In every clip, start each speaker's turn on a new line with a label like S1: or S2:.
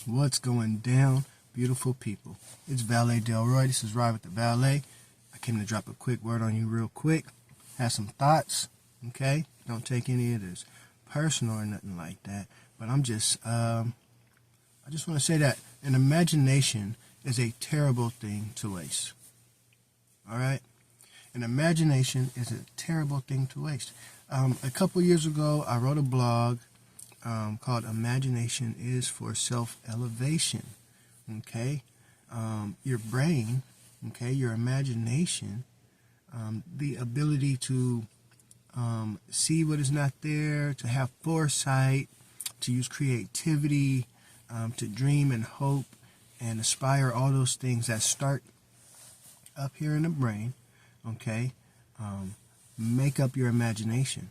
S1: What's going down, beautiful people? It's Valet Delroy. This is Ride with the Valet. I came to drop a quick word on you real quick. Have some thoughts, okay? Don't take any of this personal or nothing like that. But I just want to say that an imagination is a terrible thing to waste. All right? An imagination is a terrible thing to waste. A couple years ago, I wrote a blog called Imagination is for Self-Elevation. Okay? Your brain, okay, your imagination, the ability to see what is not there, to have foresight, to use creativity, to dream and hope and aspire, all those things that start up here in the brain, okay, make up your imagination,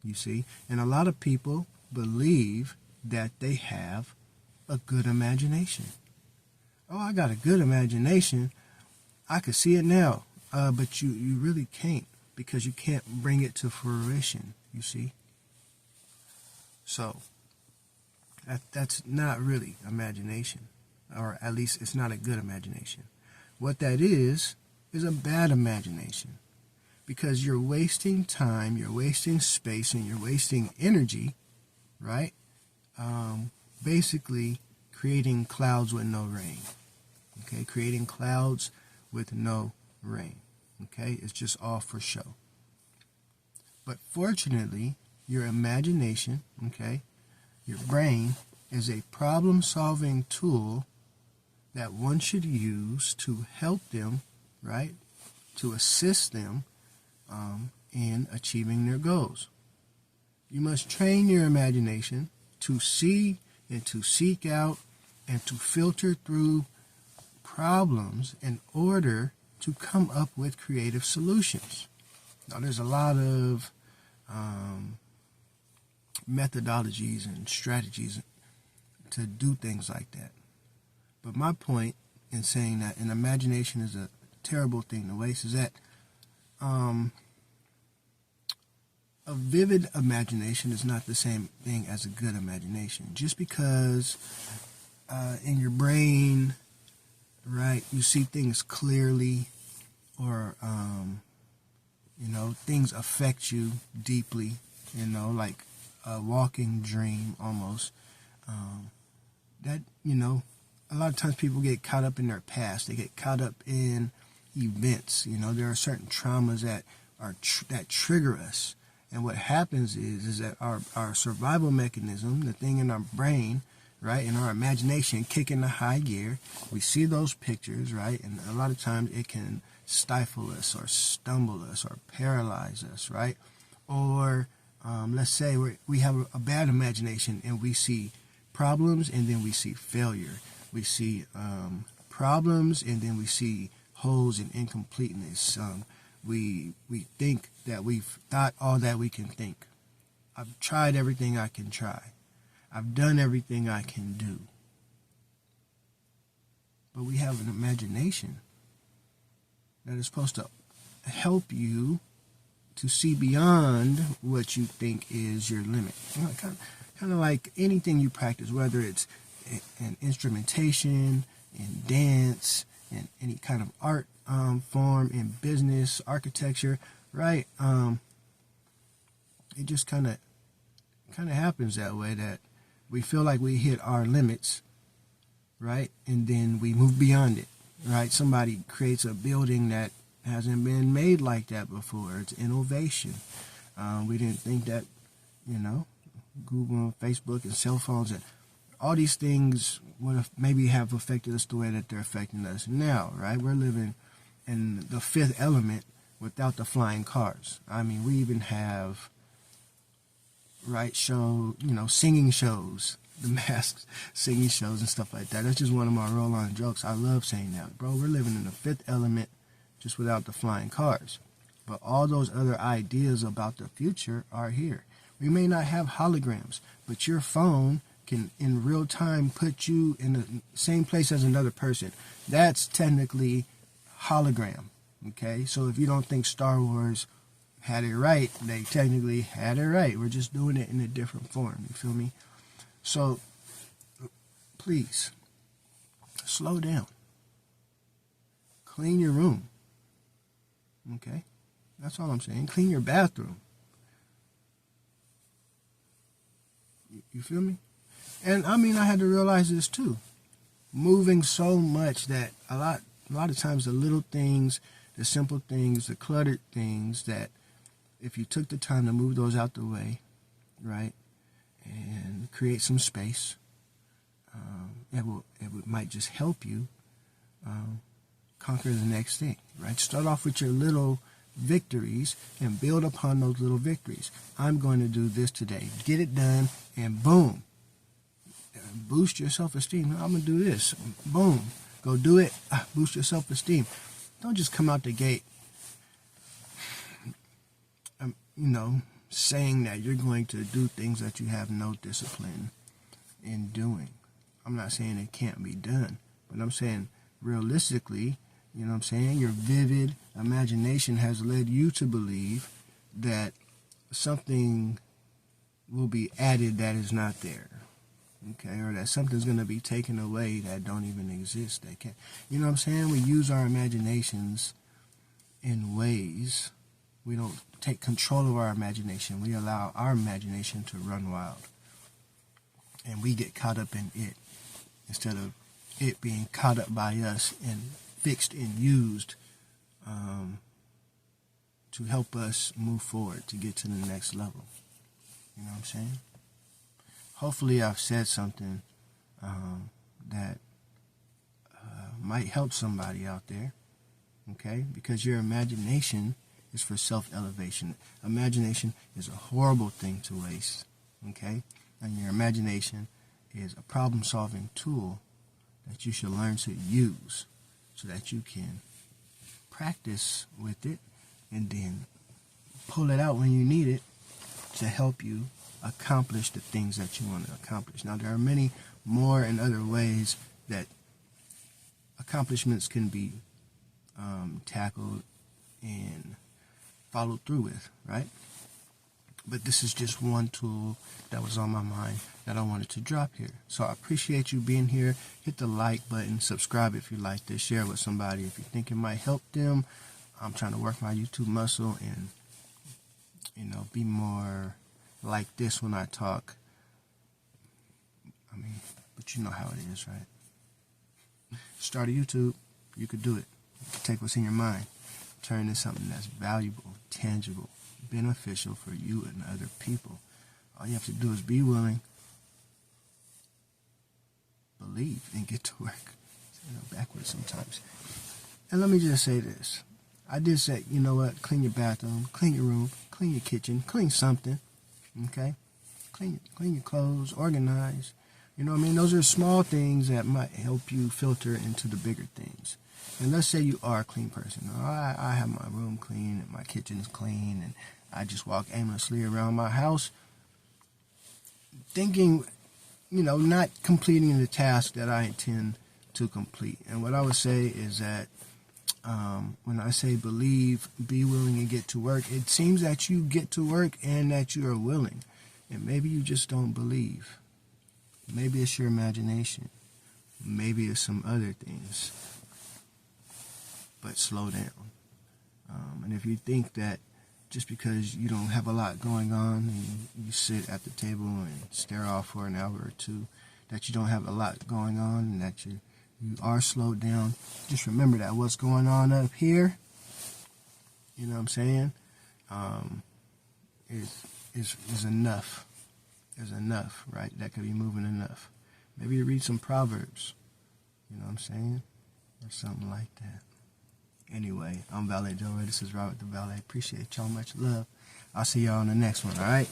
S1: you see. And a lot of people believe that they have a good imagination. Oh, I got a good imagination. I could see it now, but you really can't, because you can't bring it to fruition, you see. So that's not really imagination, or at least it's not a good imagination. What that is a bad imagination, because you're wasting time, you're wasting space, and you're wasting energy, right? Basically creating clouds with no rain. Okay, creating clouds with no rain. Okay, it's just all for show. But fortunately, your imagination, okay, your brain is a problem-solving tool that one should use to help them, right, to assist them in achieving their goals. You must train your imagination to see and to seek out and to filter through problems in order to come up with creative solutions. Now, there's a lot of methodologies and strategies to do things like that. But my point in saying that an imagination is a terrible thing to waste is that a vivid imagination is not the same thing as a good imagination. Just because in your brain, right, you see things clearly, or things affect you deeply, like a walking dream almost. That, a lot of times people get caught up in their past. They get caught up in events. There are certain traumas that trigger us. And what happens is that our survival mechanism, the thing in our brain, right, in our imagination, kick into high gear. We see those pictures, right, and a lot of times it can stifle us or stumble us or paralyze us, right? Or let's say we have a bad imagination and we see problems and then we see failure. We see problems and then we see holes and incompleteness. We think that we've thought all that we can think. I've tried everything I can try. I've done everything I can do. But we have an imagination that is supposed to help you to see beyond what you think is your limit. Kind of like anything you practice, whether it's in instrumentation, in dance, in any kind of art form, in business, architecture, right? It just kind of happens that way, that we feel like we hit our limits, right? And then we move beyond it, right? Somebody creates a building that hasn't been made like that before. It's innovation. We didn't think that, Google and Facebook and cell phones and all these things would have maybe have affected us the way that they're affecting us now, right? We're living in the fifth element without the flying cars. I mean, we even have, right, singing shows, the Masked singing shows and stuff like that. That's just one of my roll-on jokes. I love saying that. Bro, we're living in the fifth element just without the flying cars. But all those other ideas about the future are here. We may not have holograms, but your phone can in real time put you in the same place as another person. That's technically hologram, okay? So if you don't think Star Wars had it right, they technically had it right. We're just doing it in a different form, you feel me? So please, slow down. Clean your room. Okay? That's all I'm saying. Clean your bathroom. You feel me? And I mean, I had to realize this too. Moving so much that a lot of times the little things, the simple things, the cluttered things, that if you took the time to move those out the way, right, and create some space, it might just help you conquer the next thing, right? Start off with your little victories and build upon those little victories. I'm going to do this today. Get it done, and boom. Boost your self-esteem. I'm going to do this. Boom. Go do it. Boost your self-esteem. Don't just come out the gate, saying that you're going to do things that you have no discipline in doing. I'm not saying it can't be done, but I'm saying realistically, your vivid imagination has led you to believe that something will be added that is not there. Okay, or that something's going to be taken away that don't even exist. They can't. We use our imaginations in ways. We don't take control of our imagination. We allow our imagination to run wild. And we get caught up in it instead of it being caught up by us and fixed and used to help us move forward to get to the next level. You know what I'm saying? Hopefully I've said something that might help somebody out there, okay? Because your imagination is for self-elevation. Imagination is a horrible thing to waste, okay? And your imagination is a problem-solving tool that you should learn to use so that you can practice with it and then pull it out when you need it to help you accomplish the things that you want to accomplish. Now, there are many more and other ways that accomplishments can be tackled and followed through with, right? But this is just one tool that was on my mind that I wanted to drop here. So I appreciate you being here. Hit the like button, subscribe if you like this, share with somebody if you think it might help them. I'm trying to work my YouTube muscle and, be more like this when I talk. But you know how it is, right? Start a YouTube. You could do it. You could take what's in your mind, turn it into something that's valuable, tangible, beneficial for you and other people. All you have to do is be willing, believe, and get to work. Backwards sometimes. And let me just say this. I did say, clean your bathroom, clean your room, clean your kitchen, clean something. Okay? Clean your clothes, organize. Those are small things that might help you filter into the bigger things. And let's say you are a clean person. I have my room clean and my kitchen is clean and I just walk aimlessly around my house thinking, not completing the task that I intend to complete. And what I would say is that when I say believe, be willing, and get to work, it seems that you get to work and that you are willing. And maybe you just don't believe. Maybe it's your imagination. Maybe it's some other things. But slow down. And if you think that just because you don't have a lot going on and you sit at the table and stare off for an hour or two, that you don't have a lot going on and that you are slowed down, just remember that what's going on up here, you know what I'm saying, is enough. Is enough, right? That could be moving enough. Maybe you read some Proverbs, you know what I'm saying, or something like that. Anyway, I'm Valet Del Rey. This is Robert the Valet. Appreciate y'all. Much love. I'll see y'all on the next one, all right?